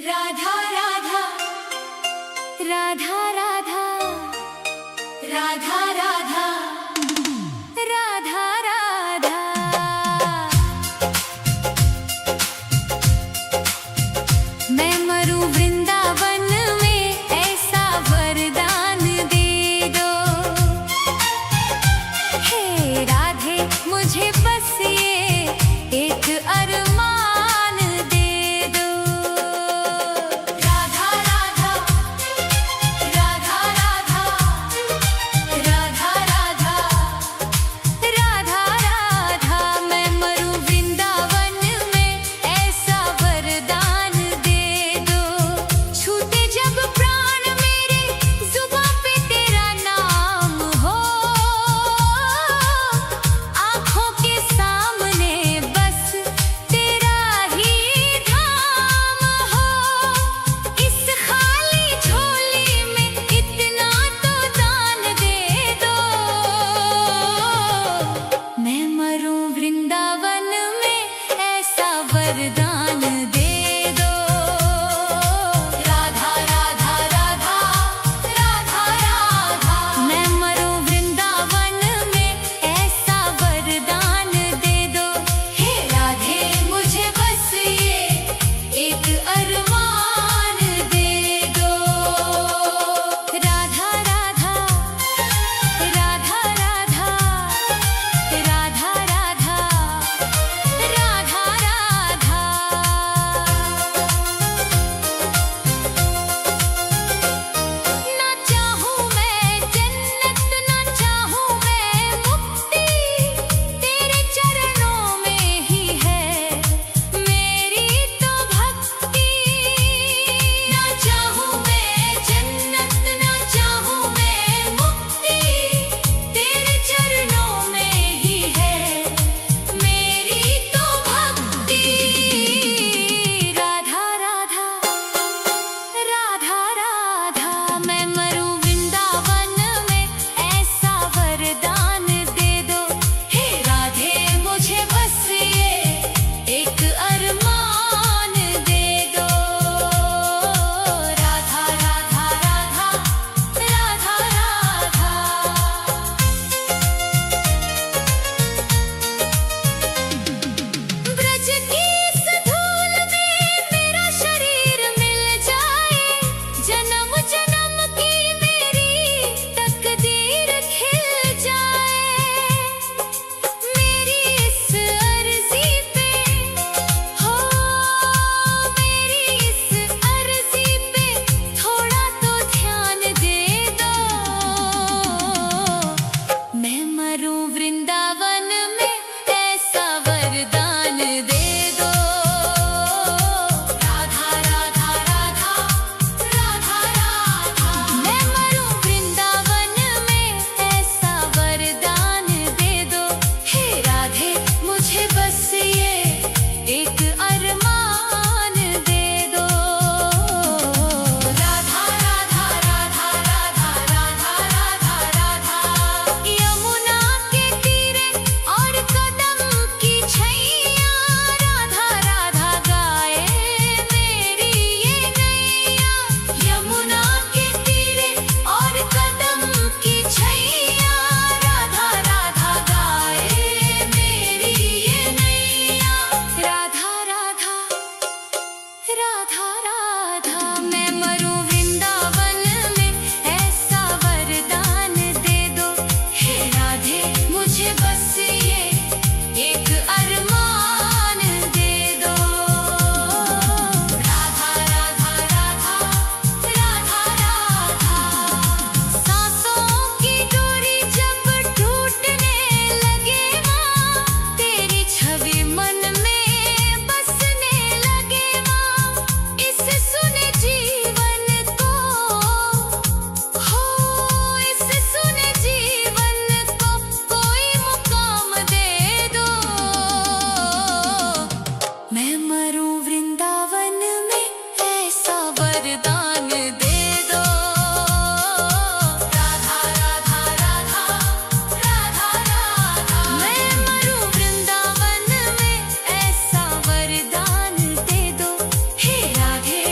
राधा राधा राधा राधा राधा राधा राधा राधा। मैं मरूं वृंदावन में ऐसा वरदान दे दो। हे राधे मुझे बस ये एक अरमान दे दो। राधा राधा राधा राधा राधा राधा राधा राधा। मैं मरूं वृंदावन में ऐसा वरदान दे दो। छूटे जब प्राण मेरे जुबां पे तेरा नाम हो। आँखों के सामने बस तेरा ही धाम हो। इस खाली झोली में इतना तो दान दे दो। मैं मरूं वृंदावन में ऐसा वरदान दे दो। राधा राधा राधा राधा राधा। मैं मरूं वृंदावन में ऐसा वरदान दे दो। हे राधे मुझे बस ये एक अरमान दे दो। राधा राधा राधा राधा राधा राधा राधा राधा। ना चाहूं मैं जन्नत ना चाहूं मैं मुक्ति। तेरे चरणों में ही है मेरी तो भक्ति। ना चाहूं मैं जन्नत ना चाहूं मैं मुक्ति। तेरे चरणों में ही है मेरी तो भक्ति। राधा राधा राधा राधा। मैं मरूं वृंदावन में ऐसा वरदान दे दो। हे राधे मुझे बस ये एक अरमान दे दो। राधा राधा राधा राधा राधा। ब्रज की इस धूल में मेरा शरीर मिल जाए। जन्म जन्म की मेरी तकदीर खिल जाए। मेरी इस अर्जी पे हो मेरी इस अर्जी पे थोड़ा तो ध्यान दे दो। मैं मरूं वृंदावन में ऐसा वरदान दे दो। राधा राधा राधा राधा राधा। मैं मरूं वृंदावन में ऐसा वरदान दे दो। हे राधे मुझे बस ये एक अरमान दे दो। राधा राधा राधा राधा राधा राधा राधा। यमुना के तीरे और कदम की छैया। राधा राधा गाए मेरी ये नैया। यमुना के तीरे और कदम की छैया। राधा राधा गाए मेरी ये नैया। राधा राधा राधा राधा। मैं मरूं वृंदावन में ऐसा वरदान दे दो। हे राधे मुझे बस ये एक अरमान दे दो। राधा राधा राधा राधा राधा। सांसों की डोरी जब टूटने लगे माँ। तेरी छवि मन में बसने लगे माँ। इस सुने जीवन को हो इस सुने जीवन को कोई मुकाम दे दो। मैं मरूं वृंदावन में ऐसा वरदान दे दो। राधा राधा राधा राधा राधा। मैं मरूं वृंदावन में ऐसा वरदान दे दो। हे राधे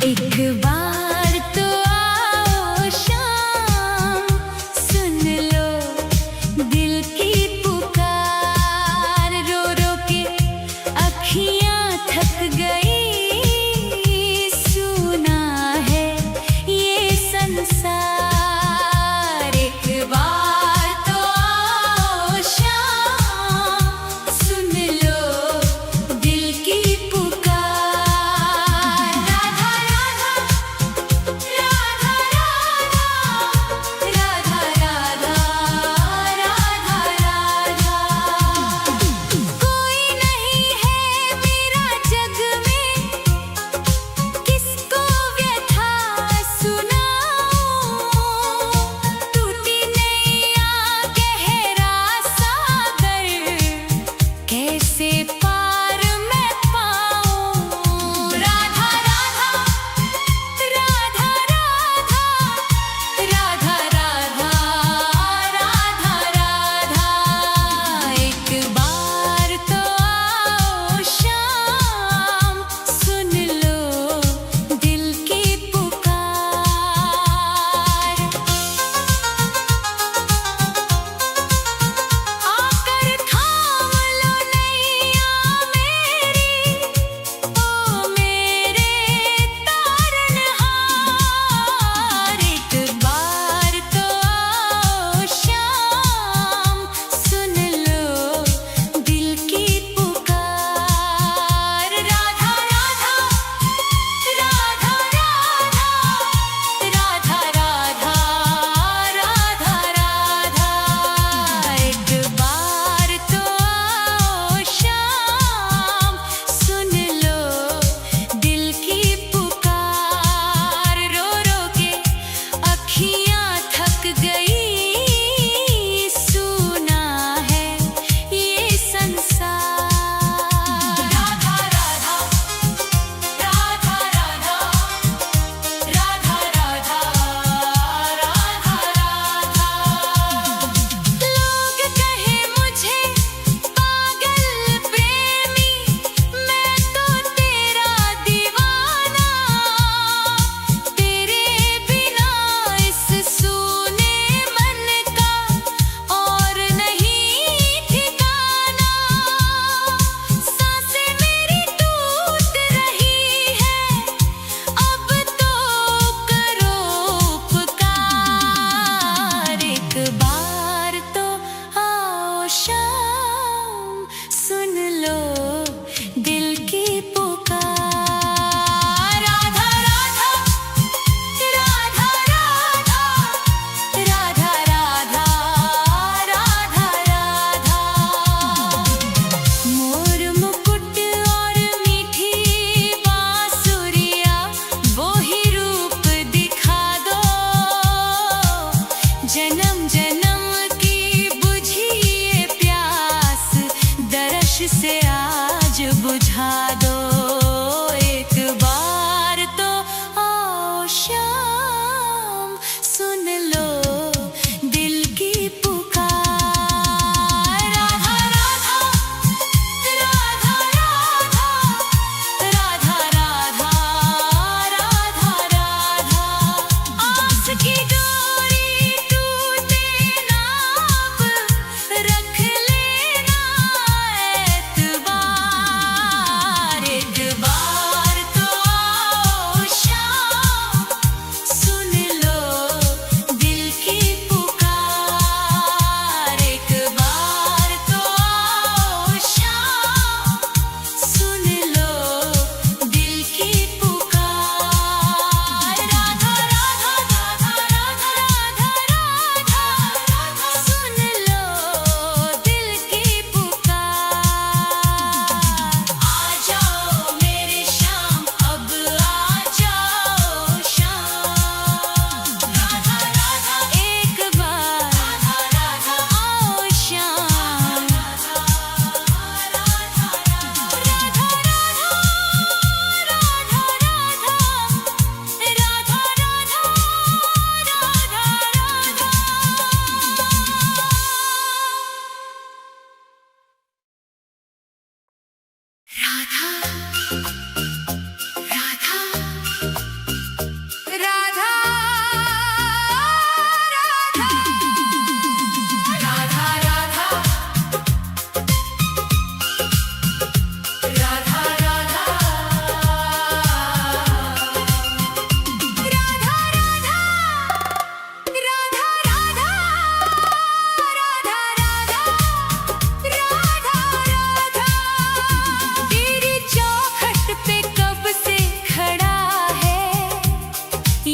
एक बार तो आओ शाम, सुन लो दिल की पुकार। रो रो के अखियां थक गई, सुना है ये संसार। एक बार तो आओ शाम, सुन लो दिल की पुकार। राधा राधा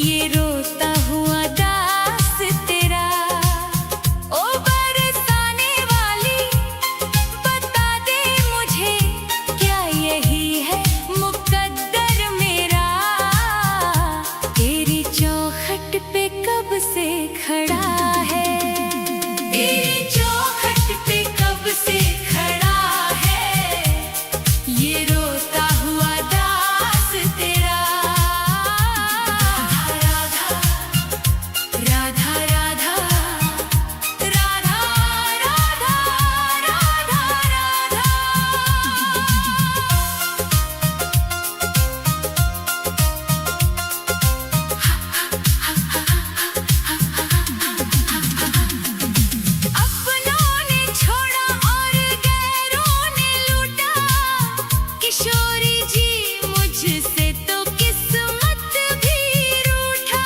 ये रोता हुआ दास तेरा। ओ बरसाने वाली बता दे मुझे, क्या यही है मुकद्दर मेरा? तेरी चौखट पे कब से खड़ा है, तेरी चौखट पे कब से खड़ा है, ये रोता हुआ दास तेरा। राधा राधा राधा राधा राधा राधा राधा। अपनों ने छोड़ा और गैरों ने लूटा, किशोरी जी मुझसे तो किस्मत भी रूठा।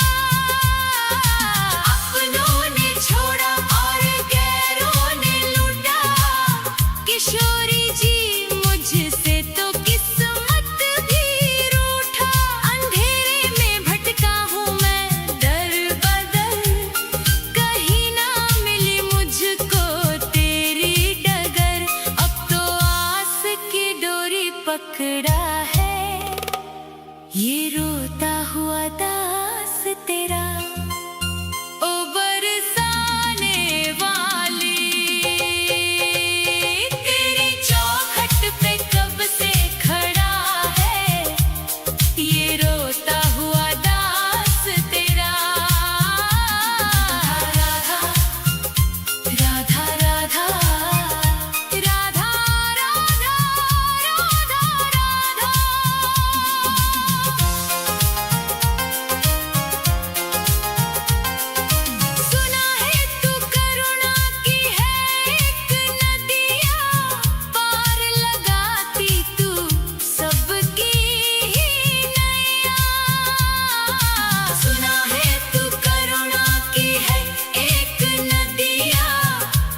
अपनों ने छोड़ा और गैरों ने लूटा, किशोरी जी मुझसे तो किस्मत भी रूठा। अंधेरे में भटका हूँ मैं दर बदर, कहीं ना मिली मुझको तेरी डगर। अब तो आस की डोरी पकड़ा है, ये रोता हुआ दास तेरा। ओ बरसाने वाली तेरी चौखट पे कब से खड़ा है, ये रोता हुआ दास तेरा। राधा राधा राधा राधा राधा राधा राधा। सुना है तू करुणा की है एक नदिया, पार लगाती तू सबकी ही नैया। सुना है तू करुणा की है एक नदिया,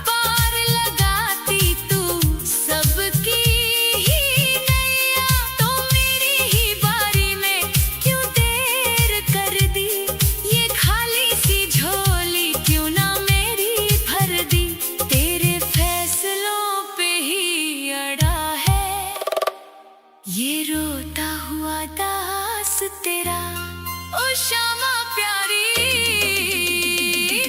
पार लगाती तू सबकी ही नैया। तो मेरी ही बारी में क्यों देर कर दी, ये खाली सी झोली क्यों ना मेरी भर दी। तेरे फैसलों पे ही अड़ा है, ये रोता हुआ दास तेरा। ओ श्यामा प्यारी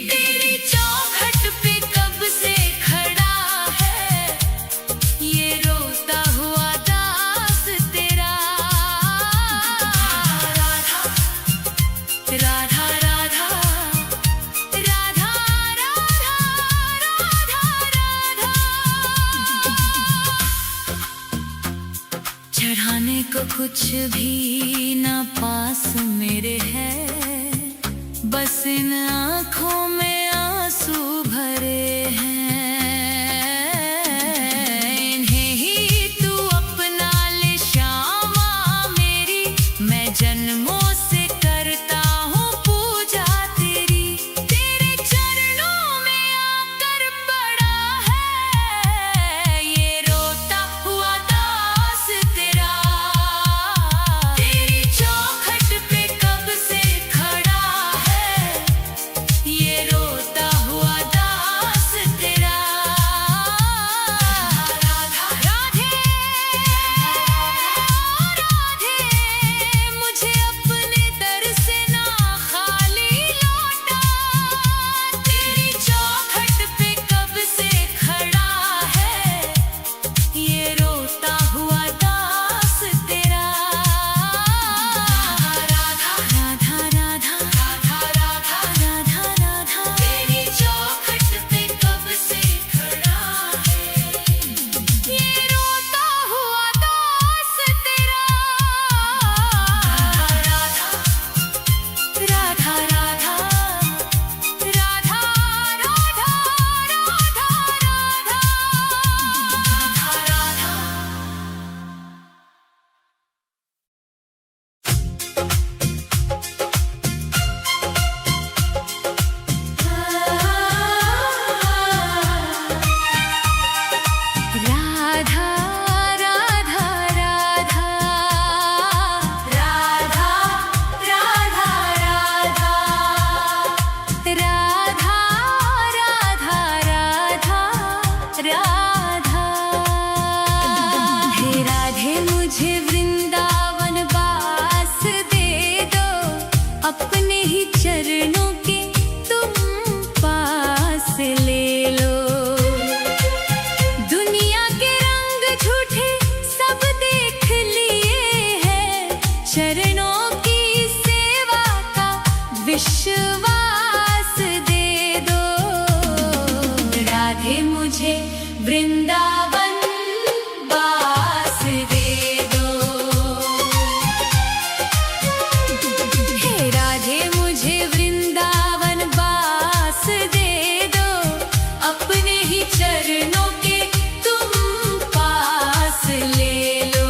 तेरी चौखट पे कब से खड़ा है, ये रोता हुआ दास तेरा। राधा राधा राधा राधा राधा राधा राधा। चढ़ाने को कुछ भी ना पास मेरे है, बस इन आँखों में आंसू भरे हैं। इन्हें ही तू अपना ले श्यामा मेरी, मैं जन्मों से करता हूँ पूजा तेरी। तेरे चरणों में आकर पड़ा है, ये रोता हुआ दास तेरा। तेरी चौखट पे कब से अपने ही चरणों के तुम पास ले लो। दुनिया के रंग झूठे सब देख लिए हैं, चरणों की सेवा का विश्वास दे दो। राधे मुझे वृंदावन वास दे दो। हे राधे मुझे वृंदावन वास दे दो, अपने ही चरणों के तुम पास ले लो।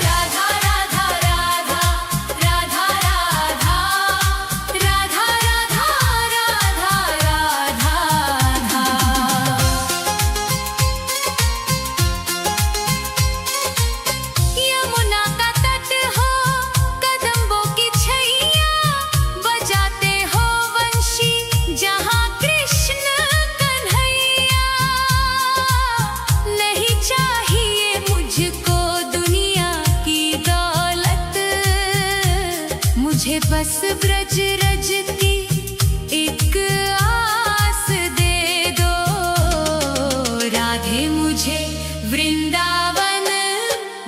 राधा राधा राधा राधा राधा राधा राधा राधा राधा। यमुना का तट हो, कदम्बों की छैया, बजाते हो वंशी जहाँ कृष्ण कन्हैया। नहीं चाहिए मुझको दुनिया की दौलत, मुझे बस ब्रज रज की एक आस दे दो। राधे मुझे वृंदावन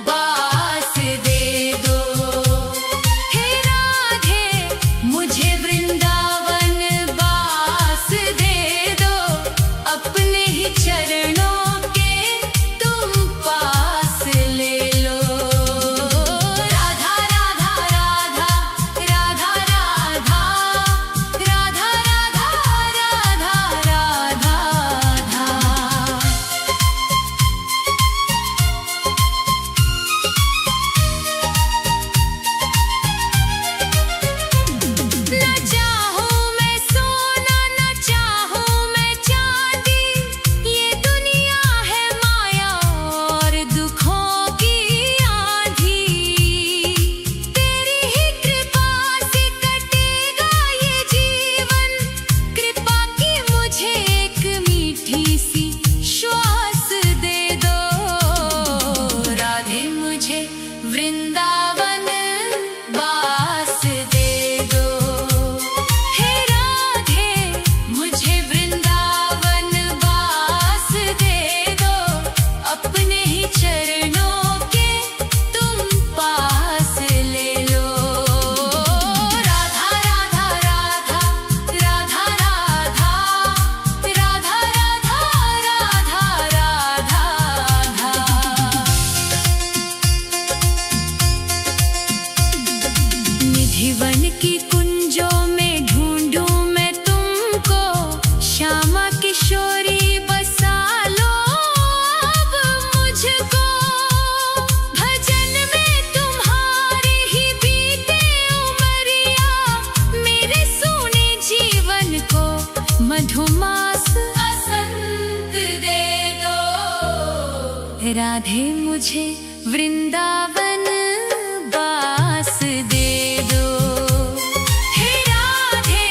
वास दे दो। हे राधे मुझे वृंदावन वास दे दो, अपने ही चरणों के तुम पास ले लो। राधा राधा राधा राधा राधा राधा राधा राधा राधा। न चाहूं मैं सोना, न चाहूं मैं चांदी, ये दुनिया है माया और दुखों की आंधी। तेरी ही कृपा से कटेगा ये जीवन, कृपा की मुझे एक मीठी सी श्वास दे दो। राधे मुझे वृंदावन वास दे दो। हे राधे मुझे वृंदावन वास दे दो, अपने ही चरणों के तुम पास ले लो। राधा राधा राधा राधा राधा राधा राधा राधा राधा। निधिवन की कुंजों में ढूंढूं मैं तुमको, श्यामा किशोरी बसा लो अब मुझको। भजन में तुम्हारे ही बीते उमरिया, मेरे सोने जीवन को मधुमास बसंत दे दो। राधे मुझे वृंदावन वास दे दो। हे राधे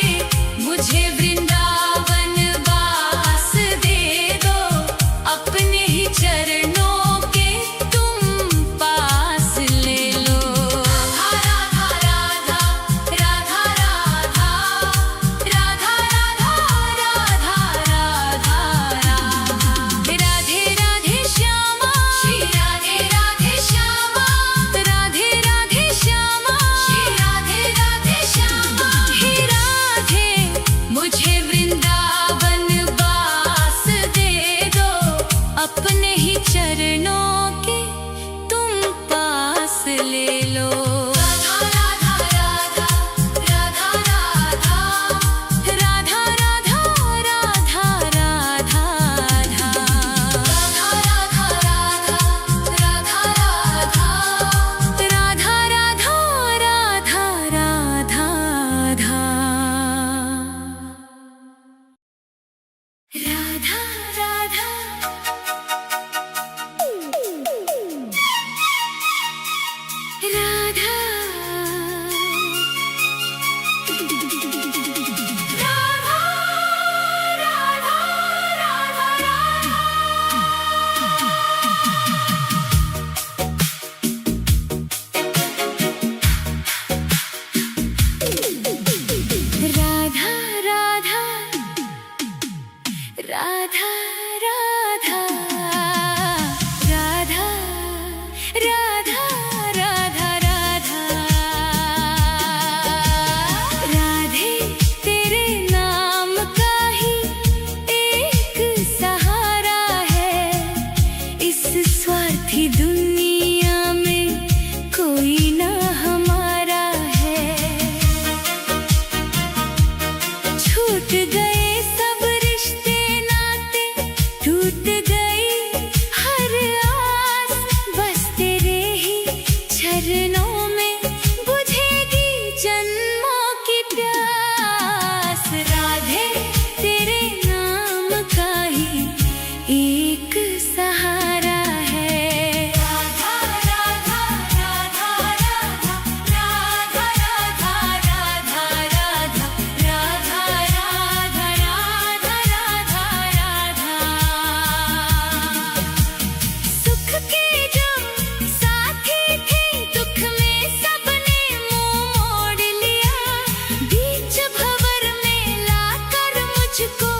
मुझे वृंदावन वास दे दो, अपने ही चरणों के तुम पास ले लो। राधा राधा राधा राधा राधा राधा राधा राधा। राधे राधे श्यामा, श्री राधे राधे श्यामा, टूट गए सब रिश्ते नाते, टूट गई हर आस, बस तेरे ही चरणों में बुझेगी जन्मों की प्यास। राधे तेरे नाम का ही एक सहारा है। राधा राधा राधा राधा राधा राधा राधा राधा राधा राधा राधा राधा राधा। सुख के जो साथी थे, दुख में सबने मुंह मोड़ लिया, बीच भंवर में लाकर मुझको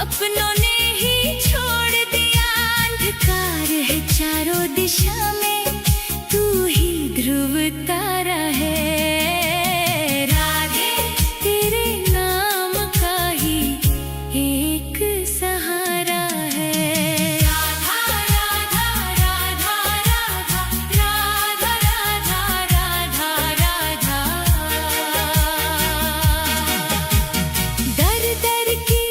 अपनों ने ही छोड़ दिया। अंधकार है चारों दिशा में, तू ही ध्रुव तारा है। राधे तेरे नाम का ही एक सहारा है। राधा राधा राधा राधा राधा राधा राधा राधा। दर दर की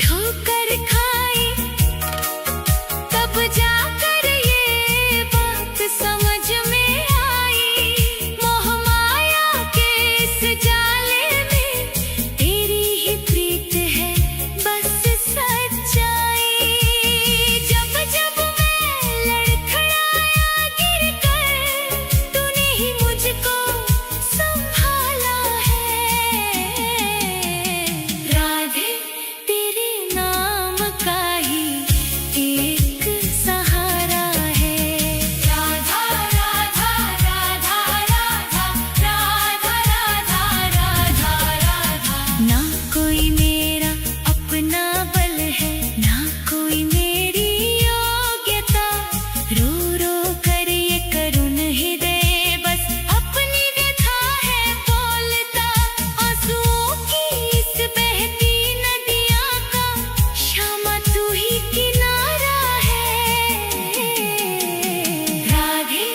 ठोकर खाई, तब जाकर ये बात समझ में आई। मोह माया के इस जाले में तेरी ही प्रीत है बस सच्चाई। जब जब मैं लड़खड़ाया गिरकर, तूने ही मुझको संभाला है। राधे तेरे नाम का ही एक सहारा है। राधा राधा राधा राधा राधा राधा राधा। ना कोई मेरा अपना बल है, ना कोई मेरी योग्यता, रो रो कर ये करुण हृदय बस अपनी व्यथा है बोलता। आंसुओं की इस बहती नदियाँ का श्यामा तू ही किनारा है। राधे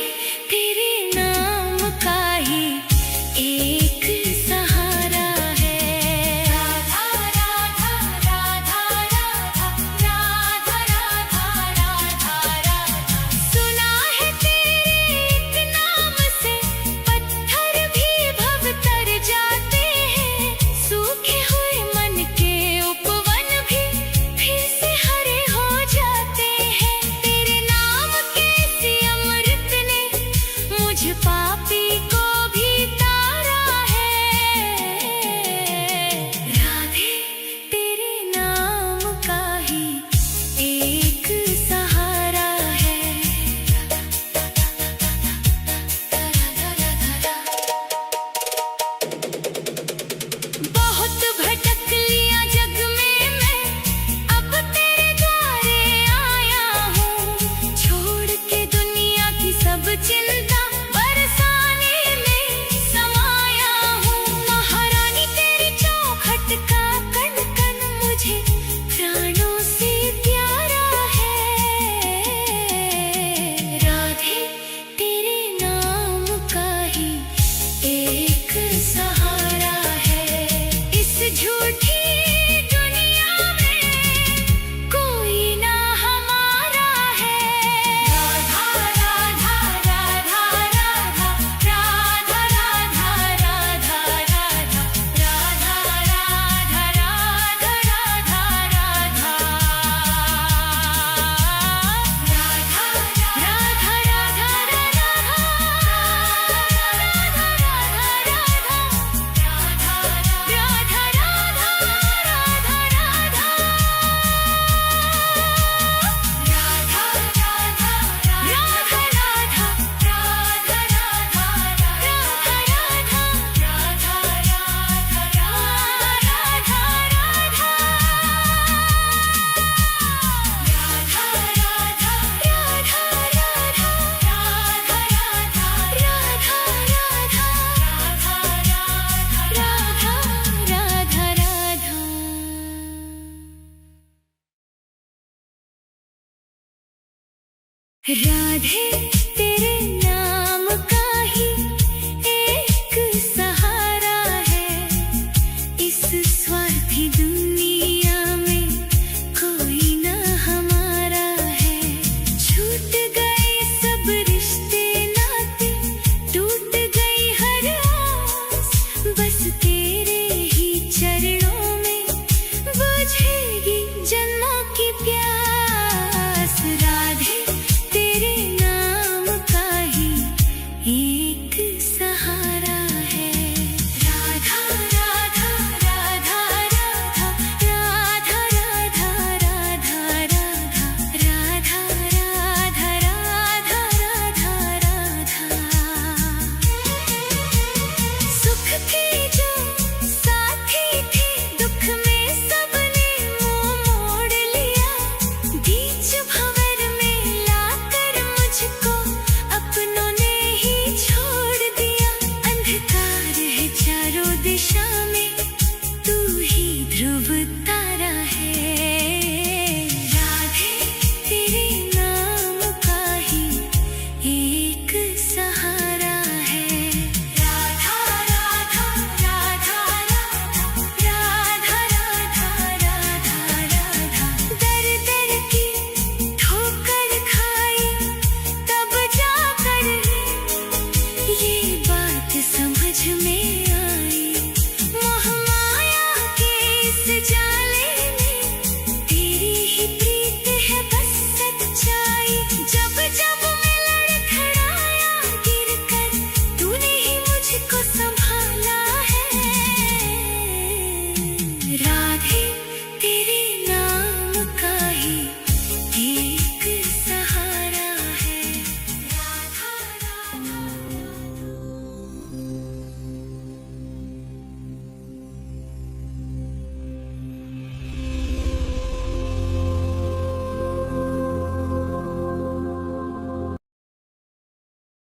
तेरे नाम का ही एक सहारा है। राधा राधा राधा राधा राधा राधा राधा। सुना है तेरे एक नाम से पत्थर भी भवतर जाते हैं, सूखे हुए मन के उपवन भी फिर से हरे हो जाते हैं। तेरे नाम के इसी अमृत ने मुझ पापी को भी तारा है। राधे तेरे नाम का ही एक सहारा है। बहुत भटक लिया जग में मैं, अब तेरे द्वारे आया हूँ। छोड़ के दुनिया की सब चिंता बरसाने में समाया हूँ। महारानी तेरी चौखट का कण कण मुझे प्राणों से प्यारा है। राधे तेरे नाम का ही एक सहारा है। इस झूठी दुनिया में कोई ना हमारा है। राधा राधा राधा राधा राधा राधा राधा राधा राधा राधा राधा राधा राधा। राधे तेरे नाम का ही एक सहारा है इस स्वार्थी दुनिया दिशा